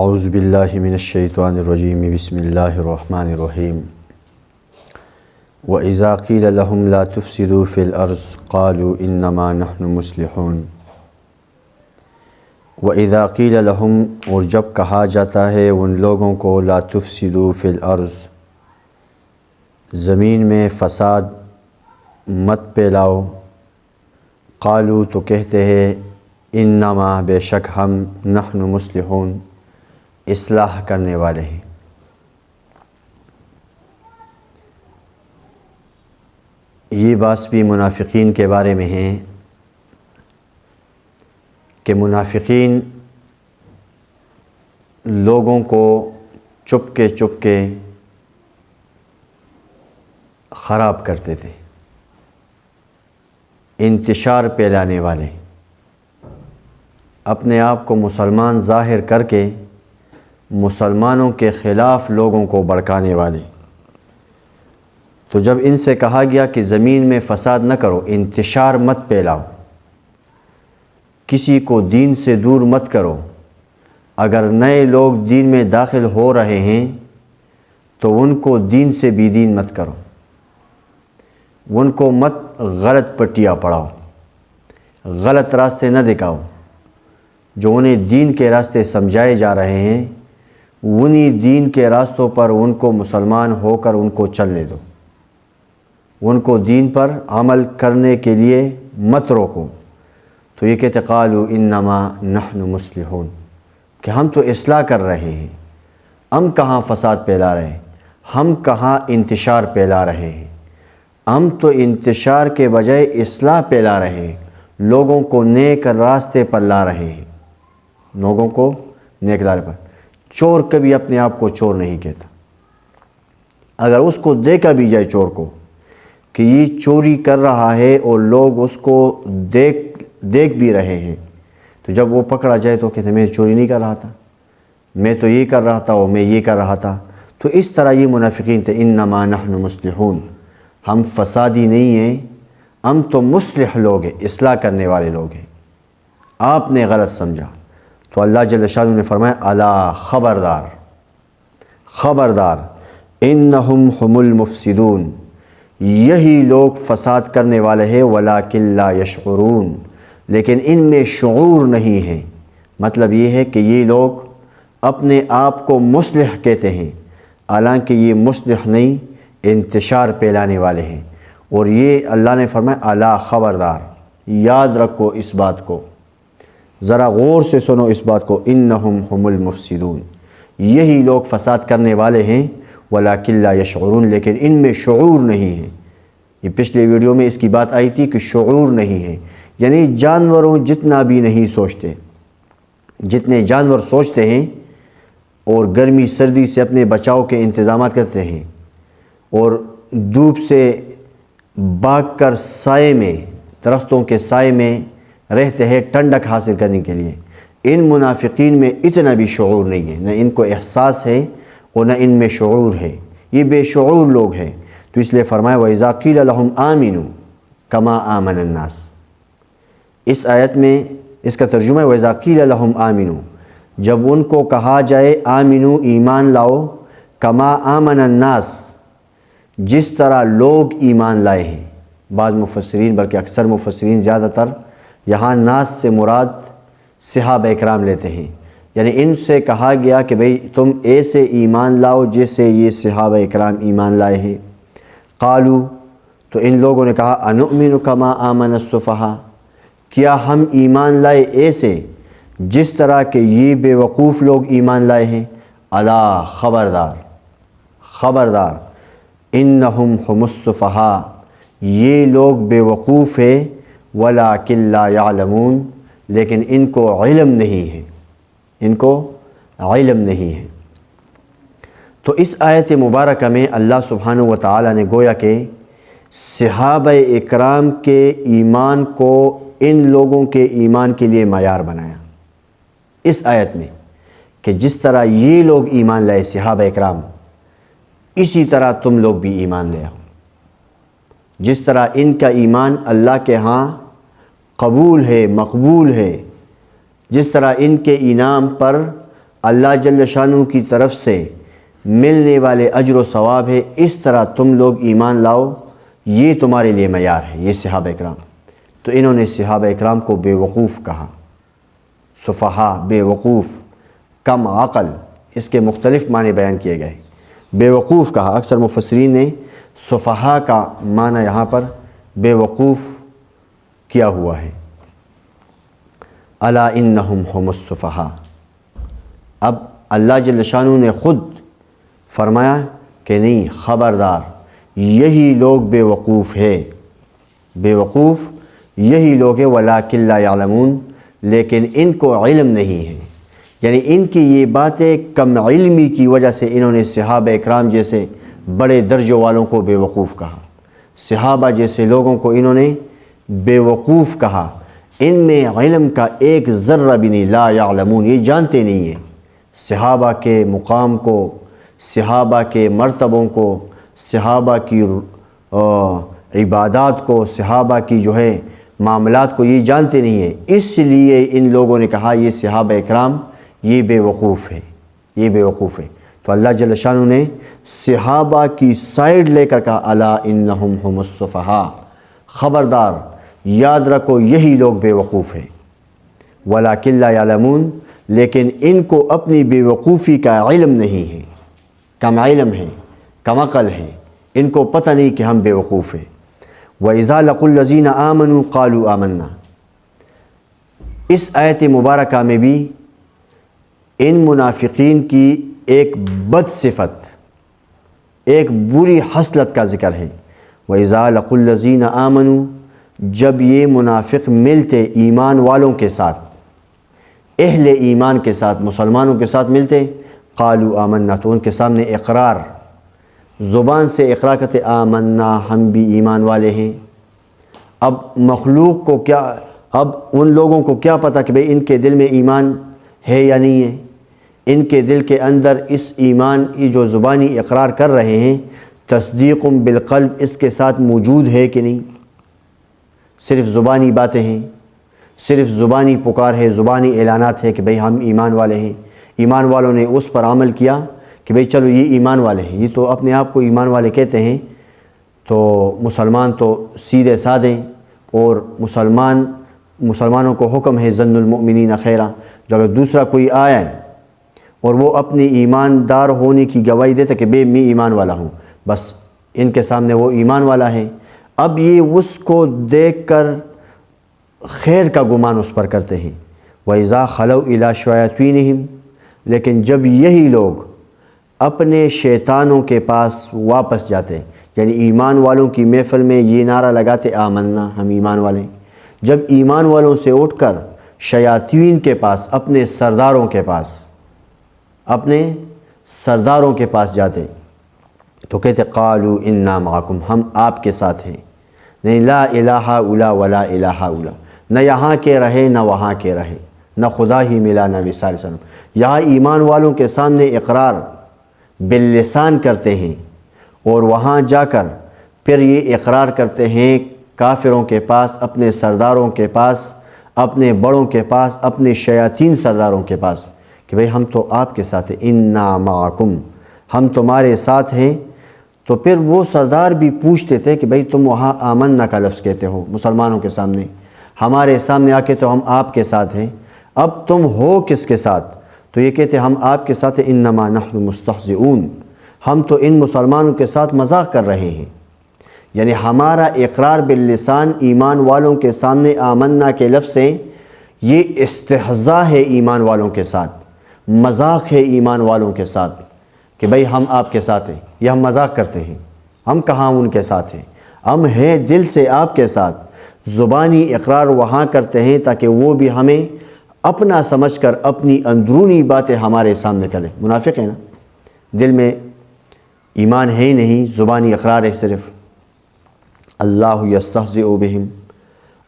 اعوذ باللہ من الشیطان الرجیم بسم اللہ الرحمن الرحیم وَإِذَا قِيلَ لَهُمْ لَا تُفْسِدُوا فِي الْأَرْضِ قَالُوا إِنَّمَا نَحْنُ مُصْلِحُونَ۔ وَإِذَا قِيلَ لَهُمْ، اور جب کہا جاتا ہے ان لوگوں کو لا تفسدوا فی الارض، زمین میں فساد مت پھیلاؤ، قالوا تو کہتے ہیں انما بے شک ہم نحن مصلحون اصلاح کرنے والے ہیں۔ یہ بات بھی منافقین کے بارے میں ہے کہ منافقین لوگوں کو چپکے خراب کرتے تھے، انتشار پھیلانے والے، اپنے آپ کو مسلمان ظاہر کر کے مسلمانوں کے خلاف لوگوں کو بھڑکانے والے۔ تو جب ان سے کہا گیا کہ زمین میں فساد نہ کرو، انتشار مت پھیلاؤ، کسی کو دین سے دور مت کرو، اگر نئے لوگ دین میں داخل ہو رہے ہیں تو ان کو دین سے بی دین مت کرو، ان کو مت غلط پٹیاں پڑھاؤ، غلط راستے نہ دکھاؤ، جو انہیں دین کے راستے سمجھائے جا رہے ہیں انہی دین کے راستوں پر ان کو مسلمان ہو کر ان کو چلنے دو، ان کو دین پر عمل کرنے کے لیے مت روکو۔ تو یہ کہتے قالوا انما نحن مصلحون، کہ ہم تو اصلاح کر رہے ہیں، ہم کہاں فساد پھیلا رہے ہیں، ہم کہاں انتشار پھیلا رہے ہیں، ہم تو انتشار کے بجائے اصلاح پھیلا رہے ہیں، لوگوں کو نیک راستے پر لا رہے ہیں، لوگوں کو نیک راستے پر۔ چور کبھی اپنے آپ کو چور نہیں کہتا، اگر اس کو دیکھا بھی جائے چور کو کہ یہ چوری کر رہا ہے اور لوگ اس کو دیکھ بھی رہے ہیں، تو جب وہ پکڑا جائے تو کہتے میں چوری نہیں کر رہا تھا، میں تو یہ کر رہا تھا اور میں یہ کر رہا تھا۔ تو اس طرح یہ منافقین تھے، انما نحن مصلحون، ہم فسادی نہیں ہیں، ہم تو مصلح لوگ ہیں، اصلاح کرنے والے لوگ ہیں، آپ نے غلط سمجھا۔ تو اللہ جل شانہ نے فرمایا الا خبردار انہم هم المفسدون، یہی لوگ فساد کرنے والے ہیں، ولکن لا یشعرون، لیکن ان میں شعور نہیں ہے۔ مطلب یہ ہے کہ یہ لوگ اپنے آپ کو مصلح کہتے ہیں، حالانکہ یہ مصلح نہیں، انتشار پھیلانے والے ہیں۔ اور یہ اللہ نے فرمایا الا خبردار، یاد رکھو اس بات کو، ذرا غور سے سنو اس بات کو، انہم هم المفسدون، یہی لوگ فساد کرنے والے ہیں، ولکن لا یشعرون، لیکن ان میں شعور نہیں ہے۔ یہ پچھلے ویڈیو میں اس کی بات آئی تھی کہ شعور نہیں ہے، یعنی جانوروں جتنا بھی نہیں سوچتے، جتنے جانور سوچتے ہیں اور گرمی سردی سے اپنے بچاؤ کے انتظامات کرتے ہیں اور دھوپ سے بھاگ کر سائے میں، درختوں کے سائے میں رہتے ہیں ٹھنڈک حاصل کرنے کے لیے، ان منافقین میں اتنا بھی شعور نہیں ہے، نہ ان کو احساس ہے اور نہ ان میں شعور ہے، یہ بے شعور لوگ ہیں۔ تو اس لیے فرمایا وَإِذَا قِيلَ لَهُمْ آمِنُوا كَمَا آمَنَ النَّاسِ، اس آیت میں اس کا ترجمہ ہے وَإِذَا قِيلَ لَهُمْ آمِنُوا، جب ان کو کہا جائے آمنو ایمان لاؤ، کما آمن الناس، جس طرح لوگ ایمان لائے ہیں۔ بعض مفسرین بلکہ اکثر مفسرین زیادہ تر یہاں ناس سے مراد صحابہ اکرام لیتے ہیں، یعنی ان سے کہا گیا کہ بھئی تم ایسے ایمان لاؤ جیسے یہ صحابہ اکرام ایمان لائے ہیں۔ قالو، تو ان لوگوں نے کہا انؤمن کما آمن السفہاء، کیا ہم ایمان لائے ایسے جس طرح کہ یہ بے وقوف لوگ ایمان لائے ہیں؟ الا خبردار انہم هم السفہاء، یہ لوگ بے وقوف ہیں، ولکن لا یعلمون، لیکن ان کو علم نہیں ہے، تو اس آیت مبارکہ میں اللہ سبحانہ و تعالی نے گویا کہ صحابہ اکرام کے ایمان کو ان لوگوں کے ایمان کے لیے معیار بنایا اس آیت میں، کہ جس طرح یہ لوگ ایمان لائے صحابہ اکرام، اسی طرح تم لوگ بھی ایمان لے آؤ، جس طرح ان کا ایمان اللہ کے ہاں قبول ہے، مقبول ہے، جس طرح ان کے انعام پر اللہ جل شانہ کی طرف سے ملنے والے اجر و ثواب ہے، اس طرح تم لوگ ایمان لاؤ، یہ تمہارے لیے معیار ہے۔ یہ صحابہ اکرام، تو انہوں نے صحابہ اکرام کو بے وقوف کہا، سفہا، بے وقوف، کم عقل، اس کے مختلف معنی بیان کیے گئے۔ بے وقوف کہا، اکثر مفسرین نے سفہا کا معنی یہاں پر بے وقوف کیا ہوا ہے۔ الا انہم ہم السفہاء، اب اللہ جل شانہ نے خود فرمایا کہ نہیں، خبردار، یہی لوگ بے وقوف ہے، بے وقوف یہی لوگ ہیں، ولکن لا یعلمون، لیکن ان کو علم نہیں ہے۔ یعنی ان کی یہ باتیں کم علمی کی وجہ سے انہوں نے صحابہ اکرام جیسے بڑے درجوں والوں کو بے وقوف کہا، صحابہ جیسے لوگوں کو انہوں نے بے وقوف کہا، ان میں علم کا ایک ذرہ بھی نہیں، لا یعلمون، یہ جانتے نہیں ہیں صحابہ کے مقام کو، صحابہ کے مرتبوں کو، صحابہ کی عبادات کو، صحابہ کی جو ہے معاملات کو، یہ جانتے نہیں ہیں۔ اس لیے ان لوگوں نے کہا یہ صحابہ اکرام یہ بے وقوف ہے، یہ بے وقوف ہے۔ تو اللہ جل شانہ نے صحابہ کی سائیڈ لے کر کہا الا انہم ہم السفہاء، خبردار، یاد رکھو یہی لوگ بے وقوف ہیں، ولکن لا یعلمون، لیکن ان کو اپنی بے وقوفی کا علم نہیں ہے، کم علم ہے، کم عقل ہے، ان کو پتہ نہیں کہ ہم بے وقوف ہیں۔ وَإِذَا لَقُوا الَّذِينَ آمَنُوا قَالُوا آمَنَّا، اس آیت مبارکہ میں بھی ان منافقین کی ایک بد صفت، ایک بری خصلت کا ذکر ہے۔ وَإِذَا لَقُوا الَّذِينَ آمَنُوا، جب یہ منافق ملتے ایمان والوں کے ساتھ، اہل ایمان کے ساتھ، مسلمانوں کے ساتھ ملتے، قالوا آمنا، تو ان کے سامنے اقرار، زبان سے اقرار کرتے، آمنا، ہم بھی ایمان والے ہیں۔ اب مخلوق کو کیا، اب ان لوگوں کو کیا پتہ کہ بھئی ان کے دل میں ایمان ہے یا نہیں ہے، ان کے دل کے اندر اس ایمان کی جو زبانی اقرار کر رہے ہیں، تصدیق بالقلب اس کے ساتھ موجود ہے کہ نہیں، صرف زبانی باتیں ہیں، صرف زبانی پکار ہے، زبانی اعلانات ہے کہ بھئی ہم ایمان والے ہیں، ایمان والوں نے اس پر عمل کیا کہ بھئی چلو یہ ایمان والے ہیں، یہ تو اپنے آپ کو ایمان والے کہتے ہیں، تو مسلمان تو سیدھے سادے، اور مسلمانوں کو حکم ہے ظن المؤمنین خیرا، جو اگر دوسرا کوئی آئے اور وہ اپنی ایماندار ہونے کی گواہی دیتا کہ بے میں ایمان والا ہوں، بس ان کے سامنے وہ ایمان والا ہے، اب یہ اس کو دیکھ کر خیر کا گمان اس پر کرتے ہیں۔ وَإِذَا خَلَوْا إِلَىٰ شَيَاطِينِهِمْ، لیکن جب یہی لوگ اپنے شیطانوں کے پاس واپس جاتے، یعنی ایمان والوں کی محفل میں یہ نعرہ لگاتے آمنا، ہم ایمان والے، جب ایمان والوں سے اٹھ کر شیاطین کے پاس، اپنے سرداروں کے پاس، اپنے سرداروں کے پاس جاتے، تو کہتے قالوا انا معکم، ہم آپ کے ساتھ ہیں، نہیں لا الہ الا ولا الہ الا، نہ یہاں کے رہے نہ وہاں کے رہے، نہ خدا ہی ملا نہ وصال سلم، یہاں ایمان والوں کے سامنے اقرار باللسان کرتے ہیں، اور وہاں جا کر پھر یہ اقرار کرتے ہیں کافروں کے پاس، اپنے سرداروں کے پاس، اپنے بڑوں کے پاس، اپنے شیاطین سرداروں کے پاس کہ بھئی ہم تو آپ کے ساتھ ہیں، انا معکم، ہم تمہارے ساتھ ہیں۔ تو پھر وہ سردار بھی پوچھتے تھے کہ بھئی تم وہاں آمنا کا لفظ کہتے ہو مسلمانوں کے سامنے، ہمارے سامنے آ کے تو ہم آپ کے ساتھ ہیں، اب تم ہو کس کے ساتھ؟ تو یہ کہتے ہم آپ کے ساتھ ہیں، انما نحن مستہزئون، ہم تو ان مسلمانوں کے ساتھ مذاق کر رہے ہیں۔ یعنی ہمارا اقرار باللسان ایمان والوں کے سامنے آمنا کے لفظ سے، یہ استہزاء ہے ایمان والوں کے ساتھ، مذاق ہے ایمان والوں کے ساتھ کہ بھئی ہم آپ کے ساتھ ہیں، یہ ہم مذاق کرتے ہیں، ہم کہاں ان کے ساتھ ہیں، ہم ہیں دل سے آپ کے ساتھ، زبانی اقرار وہاں کرتے ہیں تاکہ وہ بھی ہمیں اپنا سمجھ کر اپنی اندرونی باتیں ہمارے سامنے کریں۔ منافق ہے نا، دل میں ایمان ہے ہی نہیں، زبانی اقرار ہے صرف۔ اللہ یستہزئ بہم،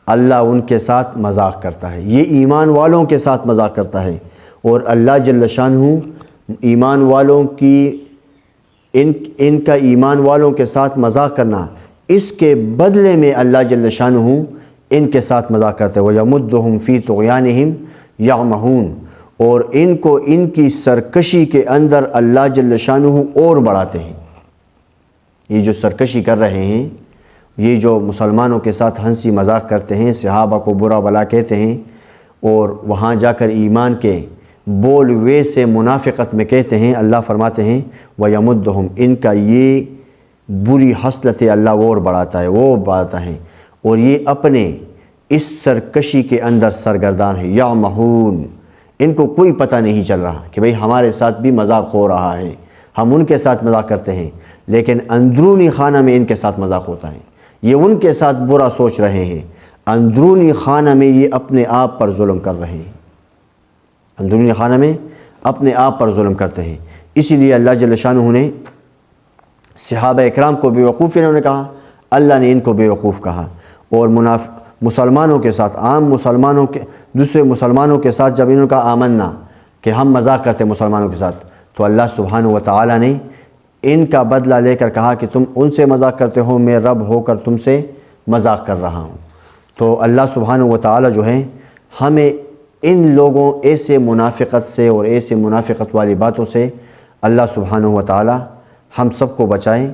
اللہ ان کے ساتھ مذاق کرتا ہے، یہ ایمان والوں کے ساتھ مذاق کرتا ہے، اور اللہ جل شانہ ایمان والوں کی ان کا ایمان والوں کے ساتھ مذاق کرنا، اس کے بدلے میں اللہ جل شانہ ان کے ساتھ مذاق کرتے ہیں۔ وَيَمُدُّهُمْ فِي طُغْيَانِهِمْ يَعْمَهُونَ، اور ان کو ان کی سرکشی کے اندر اللہ جل شانہ اور بڑھاتے ہیں۔ یہ جو سرکشی کر رہے ہیں، یہ جو مسلمانوں کے ساتھ ہنسی مذاق کرتے ہیں، صحابہ کو برا بلا کہتے ہیں، اور وہاں جا کر ایمان کے بول وے سے منافقت میں کہتے ہیں، اللہ فرماتے ہیں وَيَمُدُّهُمْ، ان کا یہ بری حسلت اللہ وہ اور بڑھاتا ہے، وہ بڑھاتا ہے، اور یہ اپنے اس سرکشی کے اندر سرگردان ہے۔ یعمہون، ان کو کوئی پتہ نہیں چل رہا کہ بھئی ہمارے ساتھ بھی مذاق ہو رہا ہے، ہم ان کے ساتھ مذاق کرتے ہیں، لیکن اندرونی خانہ میں ان کے ساتھ مذاق ہوتا ہے۔ یہ ان کے ساتھ برا سوچ رہے ہیں، اندرونی خانہ میں یہ اپنے آپ پر ظلم کر رہے ہیں، اندرونی خانہ میں اپنے آپ پر ظلم کرتے ہیں۔ اسی لیے اللہ جل شانہ نے صحابہ اکرام کو بیوقوف انہوں نے کہا، اللہ نے ان کو بیوقوف کہا، اور مسلمانوں کے ساتھ، عام مسلمانوں کے، دوسرے مسلمانوں کے ساتھ جب انہوں نے کہا آمنا، کہ ہم مذاق کرتے ہیں مسلمانوں کے ساتھ، تو اللہ سبحانہ و تعالی نے ان کا بدلہ لے کر کہا کہ تم ان سے مذاق کرتے ہو، میں رب ہو کر تم سے مذاق کر رہا ہوں۔ تو اللہ سبحانہ و تعالی جو ہے ہمیں ان لوگوں ایسے منافقت سے اور ایسے منافقت والی باتوں سے اللہ سبحانہ و تعالی ہم سب کو بچائیں،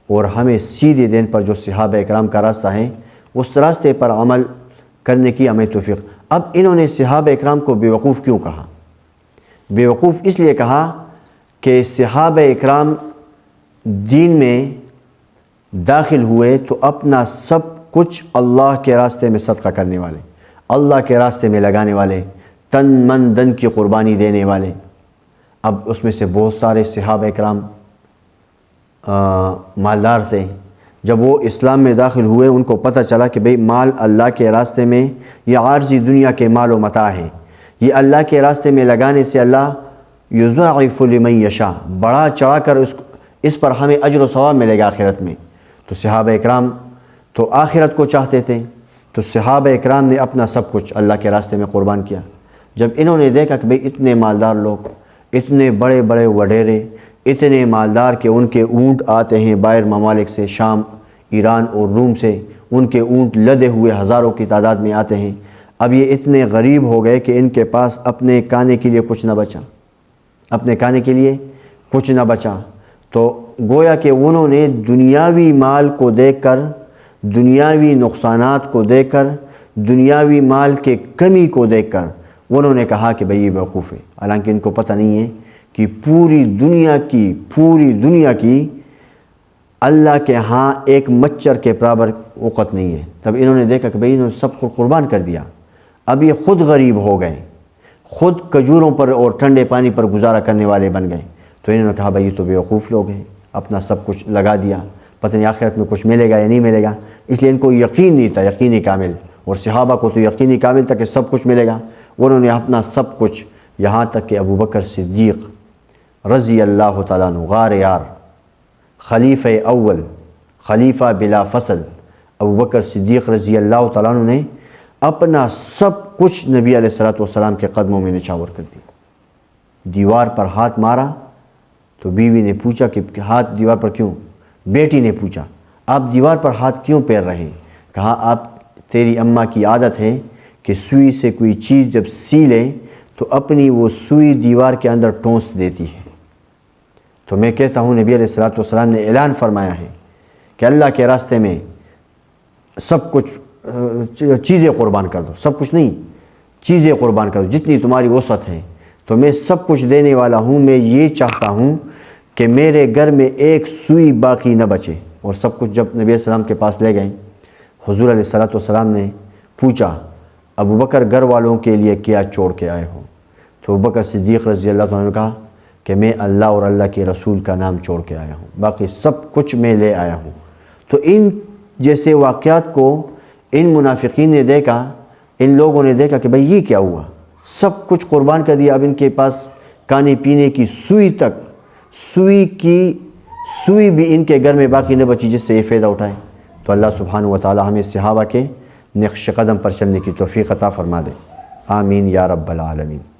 اور ہمیں سیدھے دین پر جو صحابہ اکرام کا راستہ ہے اس راستے پر عمل کرنے کی ہمیں توفیق۔ اب انہوں نے صحابہ اکرام کو بیوقوف کیوں کہا؟ بیوقوف اس لیے کہا کہ صحابہ اکرام دین میں داخل ہوئے تو اپنا سب کچھ اللہ کے راستے میں صدقہ کرنے والے، اللہ کے راستے میں لگانے والے، تن من دن کی قربانی دینے والے۔ اب اس میں سے بہت سارے صحابہ اکرام مالدار تھے، جب وہ اسلام میں داخل ہوئے ان کو پتہ چلا کہ بھئی مال اللہ کے راستے میں یہ عارضی دنیا کے مال و متاع ہیں، یہ اللہ کے راستے میں لگانے سے اللہ یضاعف لمن یشاء، بڑا چڑھا کر اس پر ہمیں اجر و ثواب ملے گا آخرت میں۔ تو صحابہ اکرام تو آخرت کو چاہتے تھے، تو صحابہ اکرام نے اپنا سب کچھ اللہ کے راستے میں قربان کیا۔ جب انہوں نے دیکھا کہ بھئی اتنے مالدار لوگ، اتنے بڑے بڑے وڈیرے، اتنے مالدار کہ ان کے اونٹ آتے ہیں باہر ممالک سے، شام، ایران اور روم سے، ان کے اونٹ لدے ہوئے ہزاروں کی تعداد میں آتے ہیں، اب یہ اتنے غریب ہو گئے کہ ان کے پاس اپنے کھانے کے لیے کچھ نہ بچا، اپنے کھانے کے لیے کچھ نہ بچا۔ تو گویا کہ انہوں نے دنیاوی مال کو دیکھ کر، دنیاوی نقصانات کو دیکھ کر، دنیاوی مال کے کمی کو دیکھ کر انہوں نے کہا کہ بھئی یہ بیوقوف ہے، حالانکہ ان کو پتہ نہیں ہے کہ پوری دنیا کی اللہ کے ہاں ایک مچھر کے برابر وقت نہیں ہے۔ تب انہوں نے دیکھا کہ بھئی انہوں نے سب کو قربان کر دیا، اب یہ خود غریب ہو گئے، خود کھجوروں پر اور ٹھنڈے پانی پر گزارا کرنے والے بن گئے۔ تو انہوں نے کہا بھئی یہ تو بیوقوف لوگ ہیں، اپنا سب کچھ لگا دیا، پتہ نہیں آخرت میں کچھ ملے گا یا نہیں ملے گا، اس لیے ان کو یقین نہیں تھا، یقینی کامل، اور صحابہ کو تو یقینی کامل تھا کہ سب کچھ ملے گا۔ انہوں نے اپنا سب کچھ، یہاں تک کہ ابو بکر صدیق رضی اللہ تعالیٰ عنہ، غار یار، خلیفہ اول، خلیفہ بلا فصل، ابو بکر صدیق رضی اللہ تعالیٰ عنہ نے اپنا سب کچھ نبی علیہ السلام کے قدموں میں نچھاور کر دیا۔ دیوار پر ہاتھ مارا تو بیوی نے پوچھا کہ ہاتھ دیوار پر کیوں؟ بیٹی نے پوچھا آپ دیوار پر ہاتھ کیوں پھیر رہے ہیں؟ کہا آپ، تیری اماں کی عادت ہے کہ سوئی سے کوئی چیز جب سی لے تو اپنی وہ سوئی دیوار کے اندر ٹونس دیتی ہے، تو میں کہتا ہوں نبی علیہ السلام نے اعلان فرمایا ہے کہ اللہ کے راستے میں سب کچھ چیزیں قربان کر دو، سب کچھ نہیں، چیزیں قربان کر دو جتنی تمہاری وسعت ہے، تو میں سب کچھ دینے والا ہوں، میں یہ چاہتا ہوں کہ میرے گھر میں ایک سوئی باقی نہ بچے۔ اور سب کچھ جب نبی علیہ السلام کے پاس لے گئے، حضور علیہ السلام نے پوچھا ابو بکر گھر والوں کے لیے کیا چھوڑ کے آئے ہو؟ تو ابو بکر صدیق رضی اللہ عنہ نے کہا کہ میں اللہ اور اللہ کے رسول کا نام چھوڑ کے آیا ہوں، باقی سب کچھ میں لے آیا ہوں۔ تو ان جیسے واقعات کو ان منافقین نے دیکھا، ان لوگوں نے دیکھا کہ بھئی یہ کیا ہوا، سب کچھ قربان کر دیا، اب ان کے پاس کھانے پینے کی سوئی تک، سوئی بھی ان کے گھر میں باقی نہ بچی جس سے یہ فائدہ اٹھائے۔ تو اللہ سبحانہ و تعالی ہمیں صحابہ کے نقش قدم پر چلنے کی توفیق عطا فرما دے، آمین یا رب العالمین۔